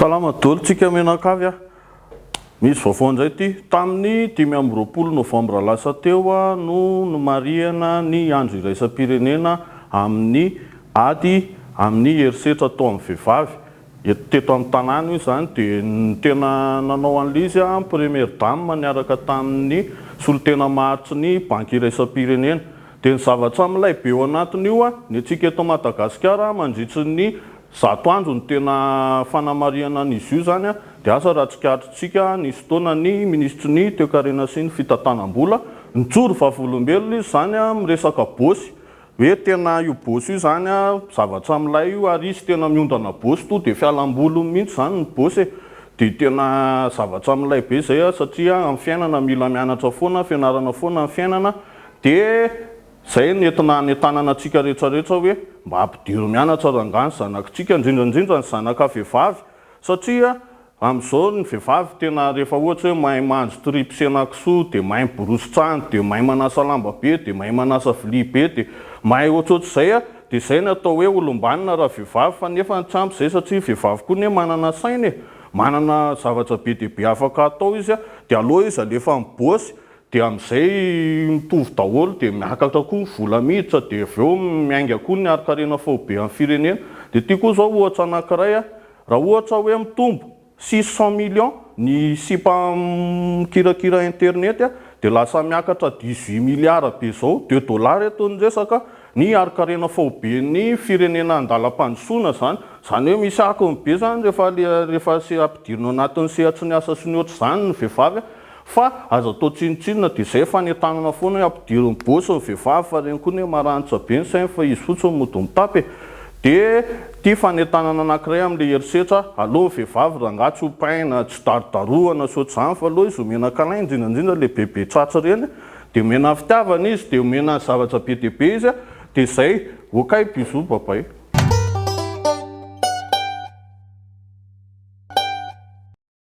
Salama tsika menakavy a. Misy vaovao indray ty. Tamin'ny 20 novambra lasa teo no nomariana ny andro iraisam-pirenena amin'ny ady amin'ny herisetra atao amin'ny vehivavy. Teto amin'ny tanàna io zany dia tena nanao an'izy première dame niaraka tamin'ny solotena maharitsy ny banky iraisam-pirenena. Dia ny zavatra milay be ao anatiny io ny antsika eto Madagasikara mandritry ny 100 andro ny tena fanamariana an'izy io zany dia asa ratsikatritsika nisy fotoana ny ministry ny toe-karena sy ny fitantanam-bola nijoro vavolombelona izy zany miresaka bôsy hoe tena io bôsy io zany zavatra milay io ary izy tena miondana bôsy to dia fialam-boly mihitsy zany ny bôsy dia tena zavatra milay be zay satria amin'ny fiainana mila mianatra foana fianarana foana amin'ny fiainana dia zay nentina nentanana antsika rehetrarehetra hoe mba ampidiro mianatra rangany zanakitsika indrindrandrindra ny zanaka vehivavy satria amin'izao ny vehivavy tena rehefa ohatra hoe mahay mahandro tripy sy henan-kisoa dia mahay miborosy-trano dia mahay manasa lamba be dia mahay manasa vilia be dia mahay ohatrohatr'izay dia zay ny atao hoe olombanina raha vehivavy fa nefa ny tsampy izay satria vehivavy koa ne manana saina manana zavatra be dia be afaka atao izy dia aloha izy alefa mibôsy dia amin'izay mitovy daholo dia miakatra koa vola miditra dia avy eo miainga koa ny ari-karena faobe amin'ny firenena dia tia koa zao ohatra anankiray raha ohatra hoe mitombo 600 millions ny sipa mikirakira internet dia lasa miakatra 18 milliards be zao $2 eto ny resaka ny ari-karena faobe ny firenena andalam-pandrosoana zany hoe misy akony be zany rehefa se ampidirina anatin'ny sehatry ny asa sy ny ohatry zany ny vehivavy fa azo atao tsinotsinona dia izay fanentanana foana hoe ampidiro ny bôsy ny vehivavy fa reny koa ny maranitra be ny sainy fa izy fotsiny mody mitapy dia tia fanentanana anankiray amin'ilay herisetra aloha ny vehivavy rangahy tsy hopaina tsy darodaroana sy ohatr'izany fa aloha izy omena kalainy indrindrandrindra le bebe tratra reny dia omena fitiavana izy dia omena zavatra be dia be izy dia izay okay bisou papay